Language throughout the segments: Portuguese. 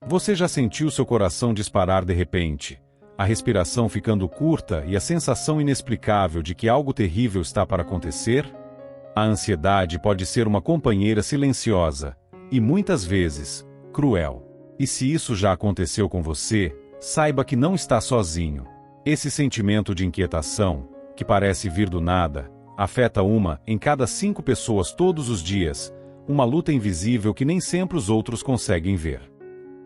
Você já sentiu seu coração disparar de repente, a respiração ficando curta e a sensação inexplicável de que algo terrível está para acontecer? A ansiedade pode ser uma companheira silenciosa, e muitas vezes, cruel. E se isso já aconteceu com você, saiba que não está sozinho. Esse sentimento de inquietação, que parece vir do nada, afeta uma em cada 5 pessoas todos os dias, uma luta invisível que nem sempre os outros conseguem ver.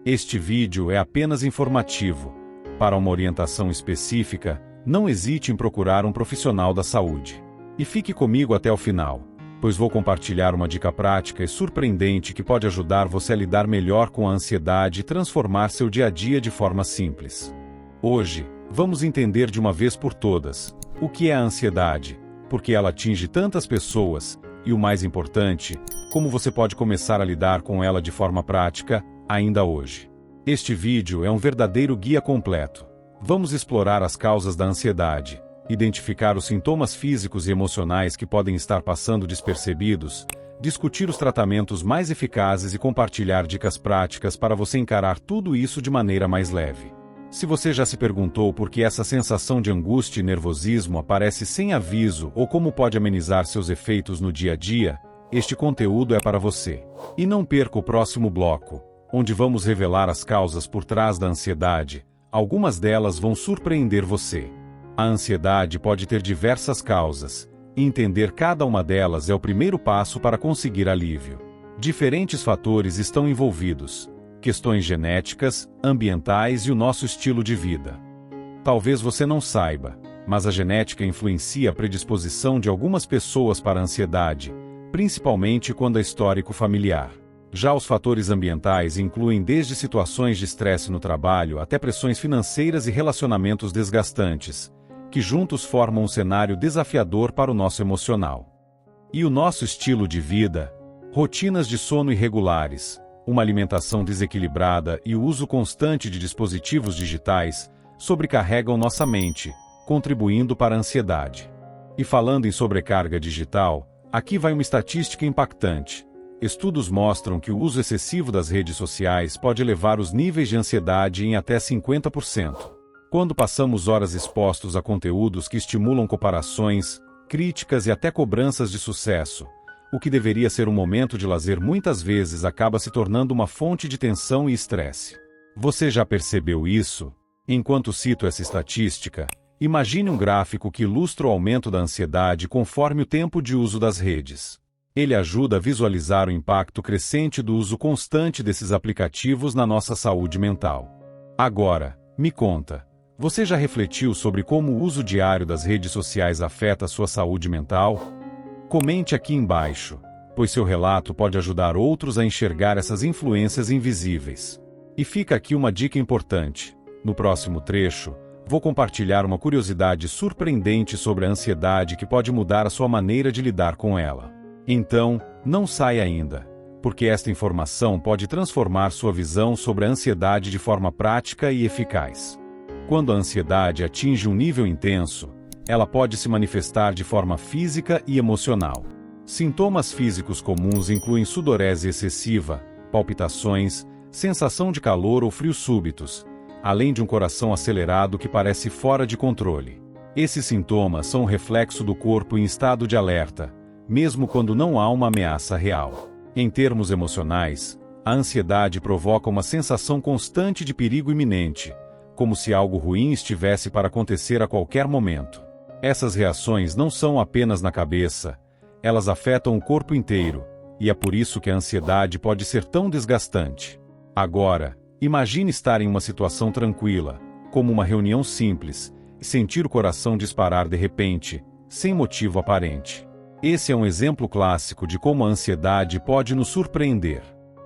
Este vídeo é apenas informativo. Para uma orientação específica, não hesite em procurar um profissional da saúde. E fique comigo até o final, pois vou compartilhar uma dica prática e surpreendente que pode ajudar você a lidar melhor com a ansiedade e transformar seu dia a dia de forma simples. Hoje, vamos entender de uma vez por todas o que é a ansiedade, por que ela atinge tantas pessoas e, o mais importante, como você pode começar a lidar com ela de forma prática, ainda hoje. Este vídeo é um verdadeiro guia completo. Vamos explorar as causas da ansiedade, identificar os sintomas físicos e emocionais que podem estar passando despercebidos, discutir os tratamentos mais eficazes e compartilhar dicas práticas para você encarar tudo isso de maneira mais leve. Se você já se perguntou por que essa sensação de angústia e nervosismo aparece sem aviso ou como pode amenizar seus efeitos no dia a dia, este conteúdo é para você. E não perca o próximo bloco, onde vamos revelar as causas por trás da ansiedade. Algumas delas vão surpreender você. A ansiedade pode ter diversas causas, e entender cada uma delas é o primeiro passo para conseguir alívio. Diferentes fatores estão envolvidos: questões genéticas, ambientais e o nosso estilo de vida. Talvez você não saiba, mas a genética influencia a predisposição de algumas pessoas para a ansiedade, principalmente quando é histórico familiar. Já os fatores ambientais incluem desde situações de estresse no trabalho até pressões financeiras e relacionamentos desgastantes, que juntos formam um cenário desafiador para o nosso emocional. E o nosso estilo de vida, rotinas de sono irregulares, uma alimentação desequilibrada e o uso constante de dispositivos digitais, sobrecarregam nossa mente, contribuindo para a ansiedade. E falando em sobrecarga digital, aqui vai uma estatística impactante. Estudos mostram que o uso excessivo das redes sociais pode elevar os níveis de ansiedade em até 50%. Quando passamos horas expostos a conteúdos que estimulam comparações, críticas e até cobranças de sucesso, o que deveria ser um momento de lazer muitas vezes acaba se tornando uma fonte de tensão e estresse. Você já percebeu isso? Enquanto cito essa estatística, imagine um gráfico que ilustra o aumento da ansiedade conforme o tempo de uso das redes. Ele ajuda a visualizar o impacto crescente do uso constante desses aplicativos na nossa saúde mental. Agora, me conta, você já refletiu sobre como o uso diário das redes sociais afeta a sua saúde mental? Comente aqui embaixo, pois seu relato pode ajudar outros a enxergar essas influências invisíveis. E fica aqui uma dica importante. No próximo trecho, vou compartilhar uma curiosidade surpreendente sobre a ansiedade que pode mudar a sua maneira de lidar com ela. Então, não saia ainda, porque esta informação pode transformar sua visão sobre a ansiedade de forma prática e eficaz. Quando a ansiedade atinge um nível intenso, ela pode se manifestar de forma física e emocional. Sintomas físicos comuns incluem sudorese excessiva, palpitações, sensação de calor ou frio súbitos, além de um coração acelerado que parece fora de controle. Esses sintomas são um reflexo do corpo em estado de alerta, mesmo quando não há uma ameaça real. Em termos emocionais, a ansiedade provoca uma sensação constante de perigo iminente, como se algo ruim estivesse para acontecer a qualquer momento. Essas reações não são apenas na cabeça, elas afetam o corpo inteiro, e é por isso que a ansiedade pode ser tão desgastante. Agora, imagine estar em uma situação tranquila, como uma reunião simples, e sentir o coração disparar de repente, sem motivo aparente. Esse é um exemplo clássico de como a ansiedade pode nos surpreender.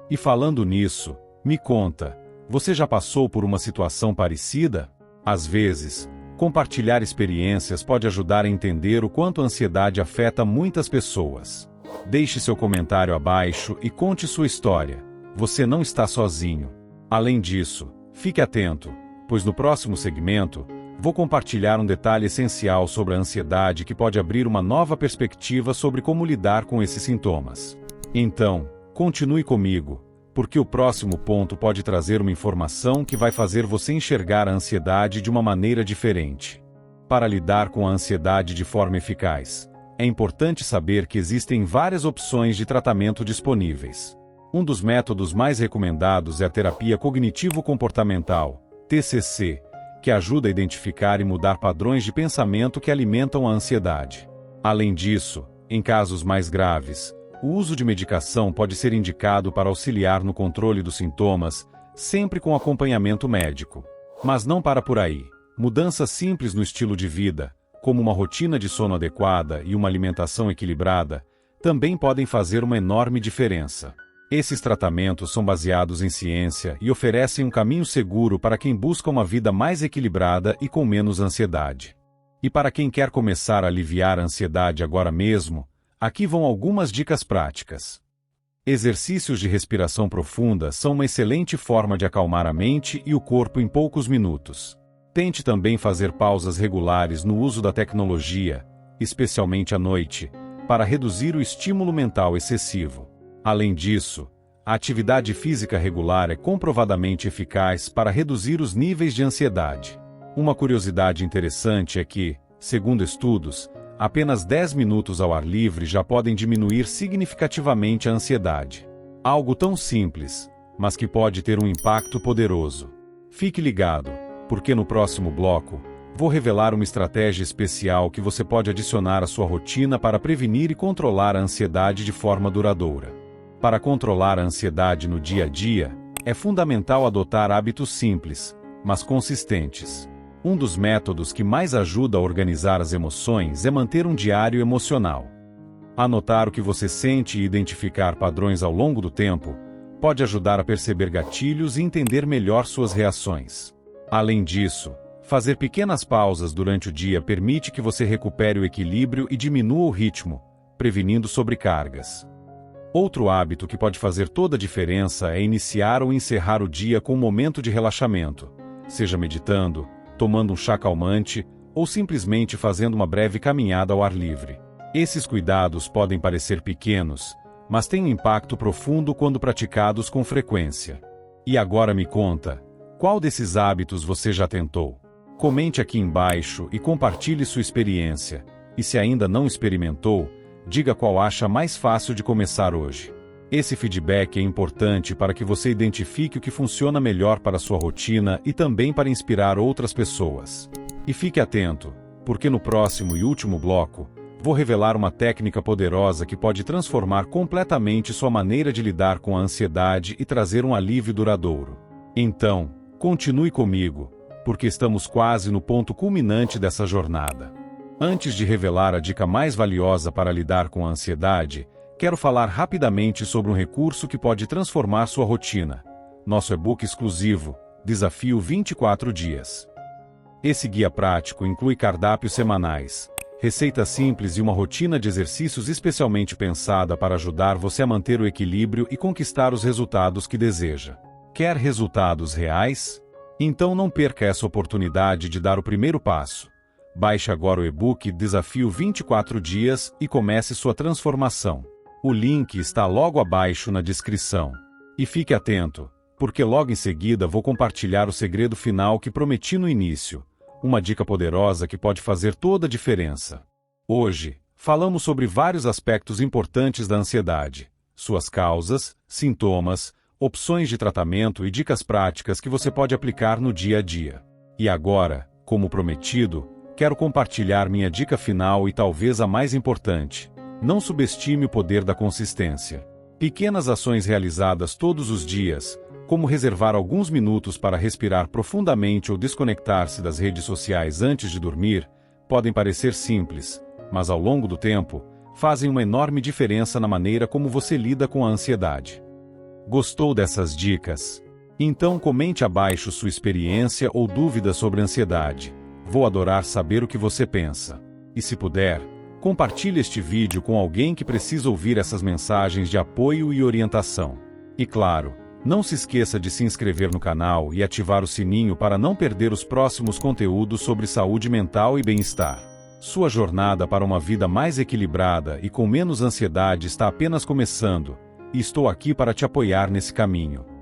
E falando nisso, me conta, você já passou por uma situação parecida? Às vezes, compartilhar experiências pode ajudar a entender o quanto a ansiedade afeta muitas pessoas. Deixe seu comentário abaixo e conte sua história. Você não está sozinho. Além disso, fique atento, pois no próximo segmento, vou compartilhar um detalhe essencial sobre a ansiedade que pode abrir uma nova perspectiva sobre como lidar com esses sintomas. Então, continue comigo, porque o próximo ponto pode trazer uma informação que vai fazer você enxergar a ansiedade de uma maneira diferente. Para lidar com a ansiedade de forma eficaz, é importante saber que existem várias opções de tratamento disponíveis. Um dos métodos mais recomendados é a terapia cognitivo-comportamental, TCC, que ajuda a identificar e mudar padrões de pensamento que alimentam a ansiedade. Além disso, em casos mais graves, o uso de medicação pode ser indicado para auxiliar no controle dos sintomas, sempre com acompanhamento médico. Mas não para por aí. Mudanças simples no estilo de vida, como uma rotina de sono adequada e uma alimentação equilibrada, também podem fazer uma enorme diferença. Esses tratamentos são baseados em ciência e oferecem um caminho seguro para quem busca uma vida mais equilibrada e com menos ansiedade. E para quem quer começar a aliviar a ansiedade agora mesmo, aqui vão algumas dicas práticas. Exercícios de respiração profunda são uma excelente forma de acalmar a mente e o corpo em poucos minutos. Tente também fazer pausas regulares no uso da tecnologia, especialmente à noite, para reduzir o estímulo mental excessivo. Além disso, a atividade física regular é comprovadamente eficaz para reduzir os níveis de ansiedade. Uma curiosidade interessante é que, segundo estudos, apenas 10 minutos ao ar livre já podem diminuir significativamente a ansiedade. Algo tão simples, mas que pode ter um impacto poderoso. Fique ligado, porque no próximo bloco, vou revelar uma estratégia especial que você pode adicionar à sua rotina para prevenir e controlar a ansiedade de forma duradoura. Para controlar a ansiedade no dia a dia, é fundamental adotar hábitos simples, mas consistentes. Um dos métodos que mais ajuda a organizar as emoções é manter um diário emocional. Anotar o que você sente e identificar padrões ao longo do tempo pode ajudar a perceber gatilhos e entender melhor suas reações. Além disso, fazer pequenas pausas durante o dia permite que você recupere o equilíbrio e diminua o ritmo, prevenindo sobrecargas. Outro hábito que pode fazer toda a diferença é iniciar ou encerrar o dia com um momento de relaxamento, seja meditando, tomando um chá calmante ou simplesmente fazendo uma breve caminhada ao ar livre. Esses cuidados podem parecer pequenos, mas têm um impacto profundo quando praticados com frequência. E agora me conta, qual desses hábitos você já tentou? Comente aqui embaixo e compartilhe sua experiência. E se ainda não experimentou, diga qual acha mais fácil de começar hoje. Esse feedback é importante para que você identifique o que funciona melhor para a sua rotina e também para inspirar outras pessoas. E fique atento, porque no próximo e último bloco, vou revelar uma técnica poderosa que pode transformar completamente sua maneira de lidar com a ansiedade e trazer um alívio duradouro. Então, continue comigo, porque estamos quase no ponto culminante dessa jornada. Antes de revelar a dica mais valiosa para lidar com a ansiedade, quero falar rapidamente sobre um recurso que pode transformar sua rotina. Nosso e-book exclusivo, Desafio 24 Dias. Esse guia prático inclui cardápios semanais, receitas simples e uma rotina de exercícios especialmente pensada para ajudar você a manter o equilíbrio e conquistar os resultados que deseja. Quer resultados reais? Então não perca essa oportunidade de dar o primeiro passo. Baixe agora o e-book Desafio 24 Dias e comece sua transformação. O link está logo abaixo na descrição. E fique atento, porque logo em seguida vou compartilhar o segredo final que prometi no início, uma dica poderosa que pode fazer toda a diferença. Hoje, falamos sobre vários aspectos importantes da ansiedade, suas causas, sintomas, opções de tratamento e dicas práticas que você pode aplicar no dia a dia. E agora, como prometido, quero compartilhar minha dica final e talvez a mais importante. Não subestime o poder da consistência. Pequenas ações realizadas todos os dias, como reservar alguns minutos para respirar profundamente ou desconectar-se das redes sociais antes de dormir, podem parecer simples, mas ao longo do tempo, fazem uma enorme diferença na maneira como você lida com a ansiedade. Gostou dessas dicas? Então comente abaixo sua experiência ou dúvidas sobre ansiedade. Vou adorar saber o que você pensa. E se puder, compartilhe este vídeo com alguém que precisa ouvir essas mensagens de apoio e orientação. E claro, não se esqueça de se inscrever no canal e ativar o sininho para não perder os próximos conteúdos sobre saúde mental e bem-estar. Sua jornada para uma vida mais equilibrada e com menos ansiedade está apenas começando, e estou aqui para te apoiar nesse caminho.